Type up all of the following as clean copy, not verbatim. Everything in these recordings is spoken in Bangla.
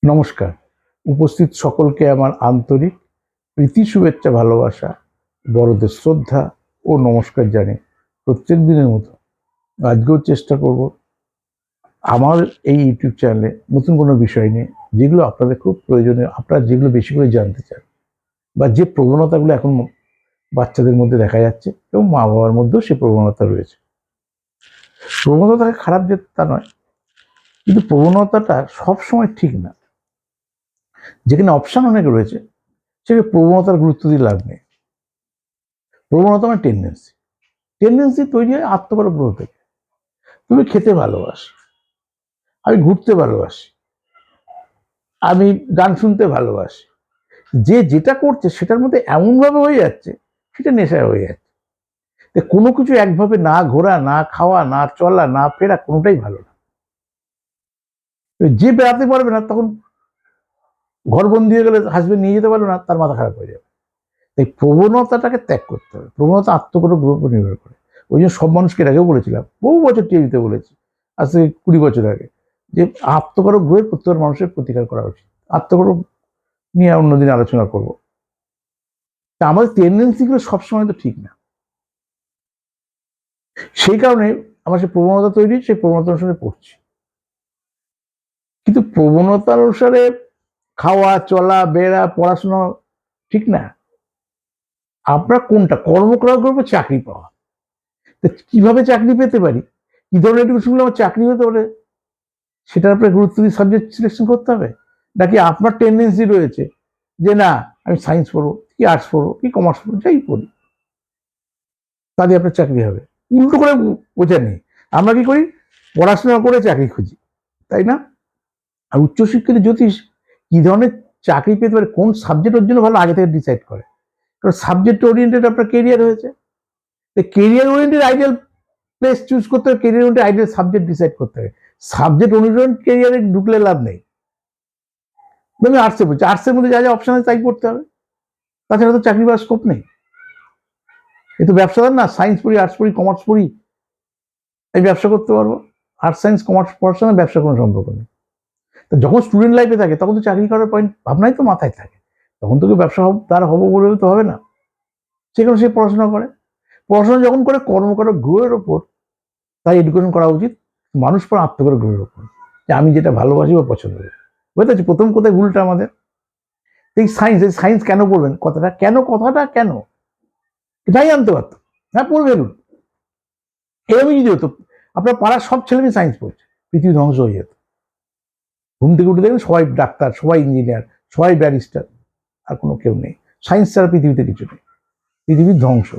নমস্কার। উপস্থিত সকলকে আমার আন্তরিক প্রীতি, শুভেচ্ছা, ভালোবাসা, বড়দের শ্রদ্ধা ও নমস্কার জানিয়ে প্রত্যেক দিনের মতো আজকেও চেষ্টা করব আমার এই ইউটিউব চ্যানেলে নতুন কোনো বিষয় নিয়ে, যেগুলো আপনাদের খুব প্রয়োজনীয়, আপনারা যেগুলো বেশি করে জানতে চান, বা যে প্রবণতাগুলো এখন বাচ্চাদের মধ্যে দেখা যাচ্ছে এবং মা বাবার মধ্যেও সে প্রবণতা রয়েছে। প্রবণতাটাকে খারাপ যে তা নয়, কিন্তু প্রবণতাটা সবসময় ঠিক না। যেখানে অপশান অনেক রয়েছে সেখানে প্রবণতার গুরুত্ব দিয়ে লাভ নেই। প্রবণতা মানে টেন্ডেন্সি তৈরি হয় আত্মপরগ্রহ থেকে। তুমি খেতে ভালোবাসো, আমি ঘুরতে ভালোবাসি, আমি গান শুনতে ভালোবাসি। যে যেটা করছে সেটার মধ্যে এমনভাবে হয়ে যাচ্ছে, সেটা নেশায় হয়ে যাচ্ছে। কোনো কিছু একভাবে না ঘোরা, না খাওয়া, না চলা, না ফেরা, কোনোটাই ভালো না। যে বেড়াতে পারবে না, তখন ঘরবন্দি হয়ে গেলে হাজবেন্ড নিয়ে যেতে পারবে না, তার মাথা খারাপ হয়ে যাবে। তাই প্রবণতাটাকে ত্যাগ করতে হবে। প্রবণতা আত্মপরগ্রহের উপর নির্ভর করে। ওই জন্য সব মানুষকে এর আগেও বলেছিলাম, বহু বছর টিভিতে বলেছি, আজ থেকে 20 বছর আগে, যে আত্মকরক গ্রহের প্রত্যেক মানুষের প্রতিকার করা উচিত। আত্মকরক নিয়ে অন্যদিন আলোচনা করব। তা আমাদের টেন্ডেন্সিগুলো সবসময় তো ঠিক না। সেই কারণে আমার সে প্রবণতা তৈরি, সেই প্রবণতা অনুসারে পড়ছি। কিন্তু প্রবণতা অনুসারে খাওয়া, চলা, বেড়া, পড়াশোনা ঠিক না। আমরা কোনটা কর্ম করা করবো, চাকরি পাওয়া। কিভাবে চাকরি পেতে পারি, কি ধরনের এডুকেশন আমার চাকরি হতে পারে, সেটার উপরে গুরুত্ব দিয়ে সাবজেক্ট সিলেকশন করতে হবে। নাকি আপনার টেন্ডেন্সি রয়েছে যে না, আমি সায়েন্স পড়বো, কি আর্টস পড়বো, কি কমার্স পড়বো, যাই পড়ি তাতে আপনার চাকরি হবে। উল্টো করে বোঝা নেই। আমরা কি করি, পড়াশোনা করে চাকরি খুঁজি, তাই না? আর উচ্চশিক্ষিত জ্যোতিষ কি ধরনের চাকরি পেতে পারে, কোন সাবজেক্টের জন্য ভালো, আগে থেকে ডিসাইড করে। কারণ সাবজেক্ট ওরিয়েন্টেড আপনার কেরিয়ার হয়েছে, career oriented ideal place choose করতে হবে, career oriented ideal subject decide করতে হবে। সাবজেক্ট অনুযায়ী কেরিয়ারে ঢুকলে লাভ নেই। আমি আর্টসে বলছি, আর্টসের মধ্যে যা যা অপশন আছে তাই করতে হবে, তাছাড়া তো চাকরি পাওয়ার স্কোপ নেই। এ তো ব্যবসাদার না, সায়েন্স পড়ি, আর্টস পড়ি, কমার্স পড়ি, আমি ব্যবসা করতে পারবো। আর্টস সায়েন্স কমার্স পড়ার সঙ্গে ব্যবসার কোনো সম্পর্ক নেই। যখন স্টুডেন্ট লাইফে থাকে তখন তো চাকরি করার পয়েন্ট ভাবনাই তো মাথায় থাকে, তখন তো ব্যবসা তার হবো বলে তো হবে না। সেখানে সে পড়াশোনা করে, পড়াশোনা যখন করে কর্ম করার গ্রহের ওপর তাই এডুকেশন করা উচিত, মানুষ পর আত্মকর গ্রহের ওপর, যে আমি যেটা ভালোবাসি বা পছন্দ করি। বুঝতে পারছি প্রথম কোথায় ভুলটা আমাদের। এই সায়েন্স কেন পড়বেন, কথাটা কেন এটাই আনতে পারতো। হ্যাঁ পড়বেন, এরকমই যদি হতো আপনার পাড়ার সব ছেলে মেয়ে সায়েন্স পড়ছে, পৃথিবী ধ্বংস হয়ে যেত। ঘুম থেকে উঠে দেখবেন সবাই ডাক্তার, সবাই ইঞ্জিনিয়ার, সবাই ব্যারিস্টার, আর কোনো কেউ নেই। সায়েন্স ছাড়া পৃথিবীতে কিছু নেই, পৃথিবীর ধ্বংস।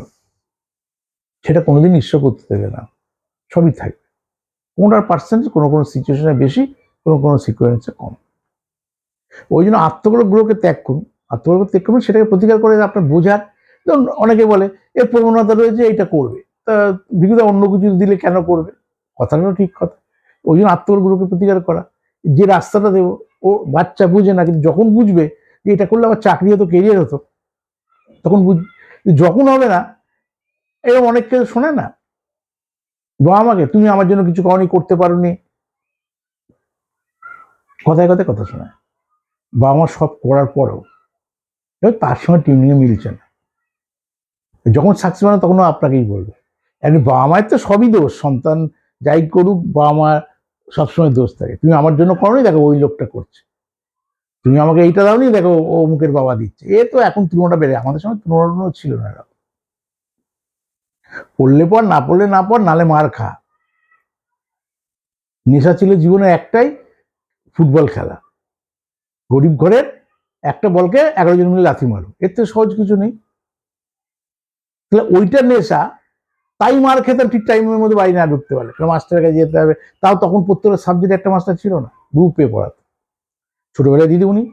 সেটা কোনোদিন ঈশ্বর করতে দেবে না, সবই থাকবে। কোনোটার পার্সেন্টেজ কোনো সিচুয়েশনে বেশি, কোনো সিকুয়েন্সে কম। ওই জন্য আত্মকলক গ্রহকে ত্যাগ করুন। আত্মকলক ত্যাগ করুন, সেটাকে প্রতিকার করে আপনার বোঝার। যেমন অনেকে বলে এর প্রবণতা রয়েছে, এইটা করবে, তা বিরুদ্ধে অন্য কিছু দিলে কেন করবে, কথাটাও ঠিক কথা। ওই জন্য আত্মকলক গ্রহকে প্রতিকার করা। যে রাস্তাটা দেবো, ও বাচ্চা বুঝে না, কিন্তু যখন বুঝবে যে এটা করলে আমার চাকরি হতো, কেরিয়ার হতো, তখন যখন হবে না, এরকম অনেক কেউ শোনে না, বাবা আমাকে তুমি আমার জন্য কিছু করনি, করতে পারোনি, কথায় কথায় কথা শোনায়। বাবা মা সব করার পরেও তার সঙ্গে টিউনিংয়ে মিলছে না, যখন সাকসেস মানে তখন আপনাকেই বলবে। এখন বাবা মায়ের তো সবই দোষ, সন্তান যাই করুক বাবা মা সবসময় দোষ থাকে। তুমি আমার জন্য করোনি, দেখো ওই লোকটা করছে, তুমি আমাকে এইটা দাওনি, দেখো ও মুখের বাবা দিচ্ছে। এ তো এখন তুলনাটা বেড়ে, আমাদের সময় তুলনা ছিল না। পড়লে পর, না পড়লে না পড়, নালে মার খা। নেশা ছিল জীবনে একটাই, ফুটবল খেলা। গরিব ঘরের একটা বলকে 11 জন মিলে লাথি মারো, এর থেকে সহজ কিছু নেই। তাহলে ওইটা নেশা, তাই মার খেতাম ঠিক টাইমের মধ্যে বাড়ি না ঢুকতে পারলে, মাস্টারের কাছে যেতে হবে। তাও তখন প্রত্যেকটা সাবজেক্ট একটা মাস্টার ছিল না, গ্রুপে পড়াতো। ছোটবেলায় দিদিমণি,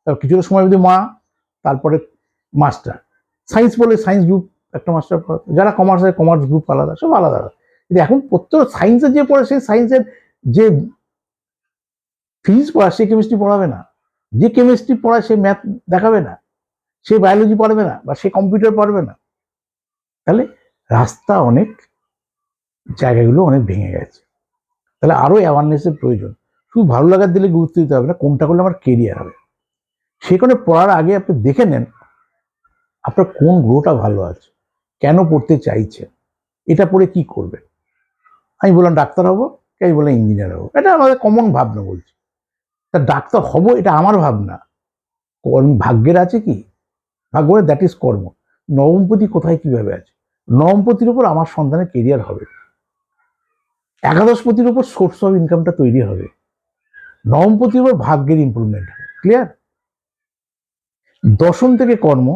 তার কিছুটা সময় মধ্যে মা, তারপরে মাস্টার। সায়েন্স পড়লে সায়েন্স গ্রুপ একটা মাস্টার পড়াতো, যারা কমার্স হয় কমার্স গ্রুপ আলাদা, সব আলাদা আলাদা। কিন্তু এখন প্রত্যেক সায়েন্সের যে পড়ে, সেই সায়েন্সের যে ফিজিক্স পড়া, সে কেমিস্ট্রি পড়াবে না। যে কেমিস্ট্রি পড়ায় সে ম্যাথ দেখাবে না, সে বায়োলজি পারবে না, বা সে কম্পিউটার পারবে না। তাহলে রাস্তা অনেক, জায়গাগুলো অনেক ভেঙে গেছে। তাহলে আরো অ্যাওয়ারনেসের প্রয়োজন। শুধু ভালো লাগার দিলে গুরুত্ব দিতে হবে না, কোনটা করলে আমার কেরিয়ার হবে। সেখানে পড়ার আগে আপনি দেখে নেন আপনার কোন গ্রহটা ভালো আছে, কেন পড়তে চাইছেন, এটা পড়ে কি করবেন। আমি বললাম ডাক্তার হবো, কেউ বললাম ইঞ্জিনিয়ার হবো, এটা আমাদের কমন ভাবনা বলছি। তা ডাক্তার হবো এটা আমার ভাবনা, ভাগ্যের আছে কি? ভাগ্য দ্যাট ইজ কর্ম। নবমপতি কোথায় কিভাবে আছে, নবমপতির উপর আমার সন্তানের কেরিয়ার হবে, একাদশপতির উপর সোর্স অফ ইনকামটা তৈরি হবে, নবমপতির উপর ভাগ্যের ইম্প্রুভমেন্ট হবে। ক্লিয়ার? দশম থেকে কর্ম,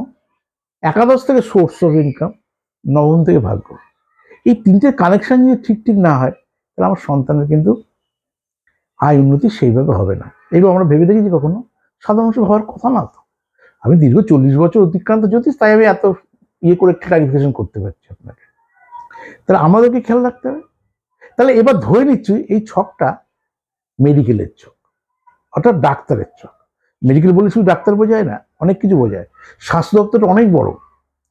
একাদশ থেকে সোর্স অফ ইনকাম, নবম থেকে ভাগ্য। এই তিনটে কানেকশন যদি ঠিক ঠিক না হয় তাহলে আমার সন্তানের কিন্তু আয় উন্নতি সেইভাবে হবে না। এগুলো আমরা ভেবে দেখেছি কখনো? সাধারণ মানুষের হওয়ার কথা না তো। আমি দীর্ঘ 40 বছর অতিক্রান্ত জ্যোতিষ, তাই আমি এত ইয়ে করে ক্লারিফিকেশন করতে পারছি আপনাকে। তাহলে আমাদেরকে খেয়াল রাখতে হবে। তাহলে এবার ধরে নিচ্ছি এই ছকটা মেডিকেলের ছক, অর্থাৎ ডাক্তারের ছক। মেডিকেল বলে শুধু ডাক্তার বোঝায় না, অনেক কিছু বোঝায়। স্বাস্থ্য দপ্তরটা অনেক বড়,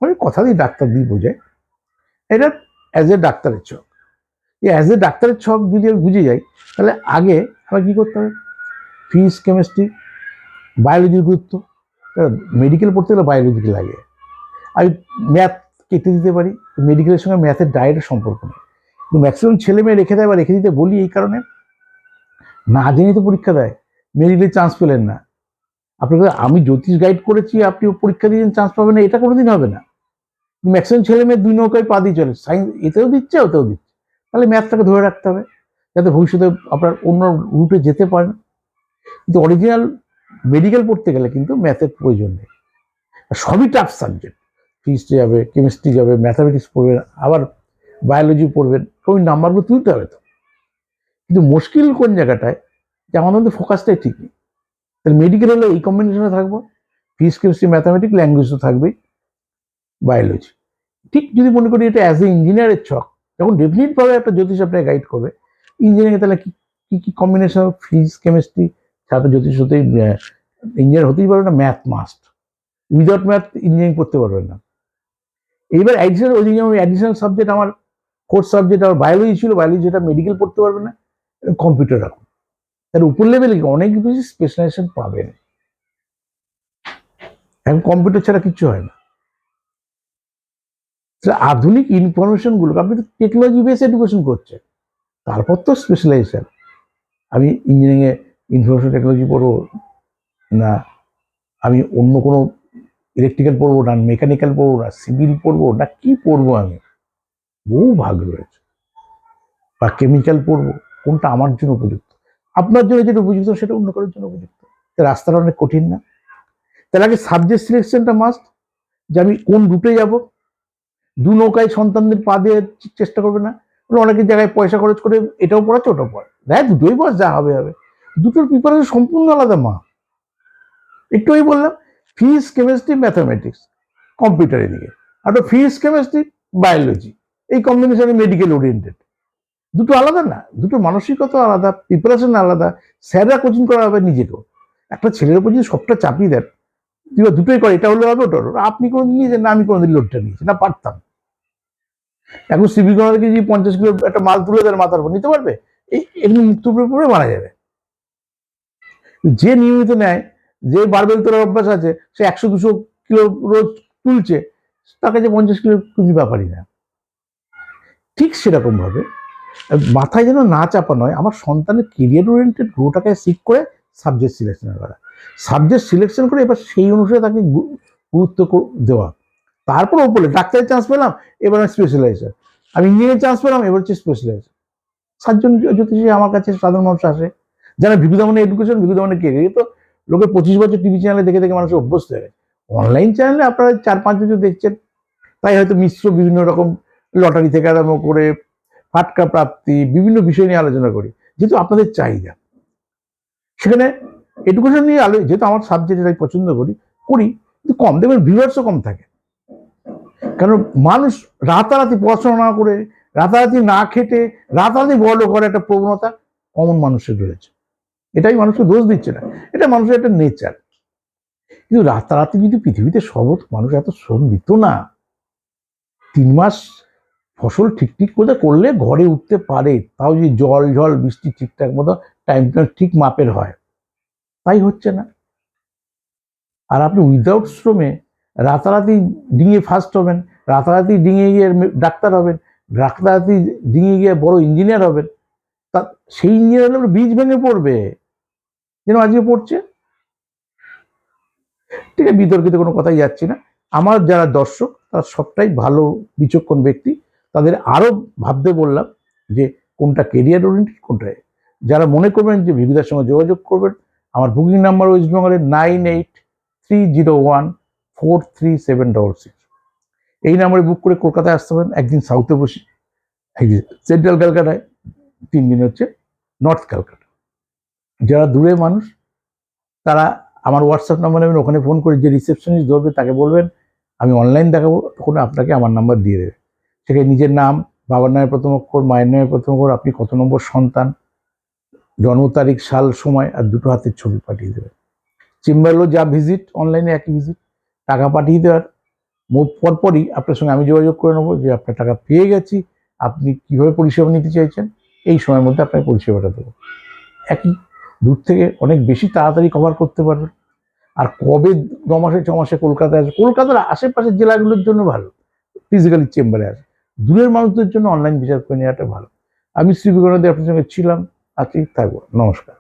অনেক কথা দিয়ে ডাক্তার দিয়ে বোঝায়। এটা অ্যাজ এ ডাক্তারের ছক। এই অ্যাজ এ ডাক্তারের ছক যদি আমি বুঝে যাই তাহলে আগে আমার কী করতে হবে? ফিজিক্স, কেমিস্ট্রি, বায়োলজির গুরুত্ব। মেডিকেল পড়তে গেলে বায়োলজি লাগে। আমি ম্যাথ কেটে দিতে পারি, মেডিকেলের সঙ্গে ম্যাথের ডায়েটের সম্পর্ক নেই। কিন্তু ম্যাক্সিমাম ছেলে মেয়ে রেখে দেয় বা রেখে দিতে বলি এই কারণে, না জেনে তো পরীক্ষা দেয়, মেডিকেলে চান্স পেলেন না। আপনাকে আমি জ্যোতিষ গাইড করেছি, আপনি পরীক্ষা দিয়েছেন চান্স পাবেন না, এটা কোনোদিন হবে না। ম্যাক্সিমাম ছেলে মেয়ে দুই নৌকায় পা দিয়ে চলে, সায়েন্স এতেও দিচ্ছে ওতেও দিচ্ছে। তাহলে ম্যাথটাকে ধরে রাখতে হবে যাতে ভবিষ্যতে আপনার অন্য রুটে যেতে পারেন। কিন্তু অরিজিনাল মেডিকেল পড়তে গেলে কিন্তু ম্যাথের প্রয়োজন নেই। সবই টাফ সাবজেক্ট, ফিজিক্সে যাবে, কেমিস্ট্রি যাবে, ম্যাথামেটিক্স পড়বেন, আবার বায়োলজি পড়বেন, ওই নাম্বারগুলো তুলতে হবে তো। কিন্তু মুশকিল কোন জায়গাটায়, যে আমাদের মধ্যে ফোকাসটাই ঠিক নেই। তাহলে মেডিকেল হলে এই কম্বিনেশনে থাকবো, ফিজিক্স, কেমিস্ট্রি, ম্যাথামেটিক্স, ল্যাঙ্গুয়েজ তো থাকবেই, বায়োলজি। ঠিক যদি মনে করি এটা অ্যাজ এ ইঞ্জিনিয়ারের ছক, যখন ডেফিনেটভাবে একটা জ্যোতিষ আপনাকে গাইড করবে ইঞ্জিনিয়ারিং, তাহলে কি কি কম্বিনেশন, ফিজিক্স, কেমিস্ট্রি সাথে জ্যোতিষ হতেই ইঞ্জিনিয়ার হতেই পারবে না, math must. Without math engineering করতে পারবেন না। এইবার অ্যাডিশনাল, ওই যেমন অ্যাডিশনাল সাবজেক্ট আমার ফোর্থ সাবজেক্ট আমার বায়োলজি ছিল, বায়োলজি যেটা মেডিকেল পড়তে পারবে না, কম্পিউটার রাখুন। তার উপর লেভেলে অনেক বেশি স্পেশালাইজেশন পাবেন। এখন কম্পিউটার ছাড়া কিচ্ছু হয় না। আধুনিক ইনফরমেশন গুলো আপনি তো টেকনোলজি বেস এডুকেশন করছেন, তারপর তো স্পেশালাইজেশন। আমি ইঞ্জিনিয়ারিংয়ে ইনফরমেশন টেকনোলজি পড়বো না, আমি অন্য কোনো ইলেকট্রিক্যাল পড়বো না, মেকানিক্যাল পড়বো না, সিভিল পড়বো না, কি পড়বো আমি? বহু ভাগ রয়েছে। বা কেমিক্যাল পড়বো, কোনটা আমার জন্য উপযুক্ত? আপনার জন্য যেটা উপযুক্ত সেটা অন্য কারোর জন্য উপযুক্ত। রাস্তাটা অনেক কঠিন না? তাহলে আগে সাবজেক্ট সিলেকশনটা মাস্ট, যে আমি কোন রুটে যাব। দু নৌকায় সন্তানদের পা দিয়ে চেষ্টা করবে না। অনেকের জায়গায় পয়সা খরচ করে এটাও পড়াচ্ছে ওটাও পড়া, দেখ দুটোই বস, যা হবে হবে। দুটোর প্রিপারেশন সম্পূর্ণ আলাদা মা। একটু আমি বললাম ফিজিক্স, কেমিস্ট্রি, ম্যাথামেটিক্স কম্পিউটারের দিকে, আর ফিজিক্স, কেমিস্ট্রি, বায়োলজি, এই কম্বিনেশনে মেডিকেল ওরিয়েন্টেড। দুটো আলাদা না, দুটো মানসিকতা আলাদা, প্রিপারেশন আলাদা। স্যাররা কোচিং করা হবে নিজেকেও। একটা ছেলের উপর যদি সবটা চাপিয়ে দেন, তুই দুটোই করে, এটা হলে হবে ওটা হলো, আপনি কোনোদিন নিয়েছেন না? আমি কোনোদিন লোডটা নিয়েছি না, পারতাম। এখন সিভিক কমারকে যদি 50 কিলো একটা মাল তুলে দেন মাথার উপর, নিতে পারবে? এই এমনি মুক্ত পড়ে মারা যাবে। যে নিয়মিত নেয়, যে বারবেল তোলার অভ্যাস আছে, সে 100-200 কিলো রোজ তুলছে, তার কাছে 50 কিলো কোনো ব্যাপারই না। ঠিক সেরকম ভাবে মাথায় যেন না চাপা নয়, আমার সন্তানের কেরিয়ার ওরিয়েন্টেড গ্রোটাকে সিক করে সাবজেক্ট সিলেকশন করা, সাবজেক্ট সিলেকশন করে এবার সেই অনুসারে তাকে গুরুত্ব দেওয়া। তারপর ওপরে ডাক্তারের চান্স পেলাম, এবার আমি স্পেশালাইজার। আমি ইঞ্জিনিয়ারিং চান্স পেলাম, এবার হচ্ছে স্পেশালাইজার। 7জন জ্যোতিষী আমার কাছে সাধারণ মানুষ আসে, যারা ভিগুদামনে এডুকেশন, ভিগুদামনে কেরিয়ার। তো লোকে 25 বছর টিভি চ্যানেলে দেখে দেখে মানুষ অভ্যস্ত হয়ে গেছে। অনলাইন চ্যানেলে আপনারা 4-5 বছর দেখছেন, তাই হয়তো মিশ্র বিভিন্ন রকম লটারি থেকে আরম্ভ করে ফাটকা প্রাপ্তি বিভিন্ন বিষয় নিয়ে আলোচনা করি, যেহেতু আপনাদের চাহিদা। সেখানে এডুকেশন নিয়ে যেহেতু আমার সাবজেক্ট এটাই পছন্দ করি, কিন্তু কম, দেখবেন ভিউয়ার্সও কম থাকে। কারণ মানুষ রাতারাতি পড়াশোনা না করে, রাতারাতি না খেটে, রাতারাতি বড় করে একটা প্রবণতা কমন মানুষের রয়েছে। এটাই মানুষকে দোষ দিচ্ছে না, এটা মানুষের একটা নেচার। কিন্তু রাতারাতি যদি পৃথিবীতে সব মানুষ এত শ্রম দিত না, 3 মাস ফসল ঠিক ঠিক করে করলে ঘরে উঠতে পারে, তাও যদি জল বৃষ্টি ঠিকঠাক মতো টাইমটা ঠিক মাপের হয়, তাই হচ্ছে না। আর আপনি উইদাউট শ্রমে রাতারাতি ডিঙে ফার্স্ট হবেন, রাতারাতি ডিঙে গিয়ে ডাক্তার হবেন, রাতারাতি ডিঙে গিয়ে বড় ইঞ্জিনিয়ার হবেন, তা সেই ইঞ্জিনিয়ার হলে বীজ ভেঙে পড়বে, যেন আজকে পড়ছে। ঠিক আছে, বিতর্কিত কোনো কথাই যাচ্ছি না। আমার যারা দর্শক তারা সবটাই ভালো বিচক্ষণ ব্যক্তি, তাদের আরো ভাবতে বললাম যে কোনটা কেরিয়ার ওরিয়েন্টেড, কোনটা। যারা মনে করবেন যে ভিভিদার সঙ্গে যোগাযোগ করবেন, আমার বুকিং নাম্বার ওয়েস্ট বেঙ্গলের 9830143766। এই নাম্বারে বুক করে কলকাতায় আসতে পারেন, একদিন সাউথে বসি, একদিন সেন্ট্রাল ক্যালকাটায়, 3 দিন হচ্ছে নর্থ ক্যালকাটা। যারা দূরে মানুষ তারা আমার হোয়াটসঅ্যাপ নাম্বার নেবেন, ওখানে ফোন করে যে রিসেপশনিস্ট ধরবে তাকে বলবেন আমি অনলাইন দেখাবো, তখন আপনাকে আমার নাম্বার দিয়ে দেবে। সেখানে নিজের নাম, বাবার নামের প্রথম অক্ষর, মায়ের নামের প্রথম অক্ষর, আপনি কত নম্বর সন্তান, জন্ম তারিখ, সাল, সময় আর দুটো হাতের ছবি পাঠিয়ে দেবেন। চেম্বারগুলো যা ভিজিট, অনলাইনে একই ভিজিট। টাকা পাঠিয়ে দেওয়ার পরপরই আপনার সঙ্গে আমি যোগাযোগ করে নেবো যে আপনার টাকা পেয়ে গেছি, আপনি কীভাবে পরিষেবা নিতে চাইছেন, এই সময়ের মধ্যে আপনাকে পরিষেবাটা দেবো। একই, দূর থেকে অনেক বেশি তাড়াতাড়ি কভার করতে পারবেন। আর কবে 9 মাসে 6 মাসে কলকাতায় আসে, কলকাতার আশেপাশের জেলাগুলোর জন্য ভালো ফিজিক্যালি চেম্বারে আসে, দূরের মানুষদের জন্য অনলাইন বিচার করে নেওয়াটা ভালো। আমি শ্রী বিবেকানন্দ আপনার সঙ্গে ছিলাম, আছি, থাকবো। নমস্কার।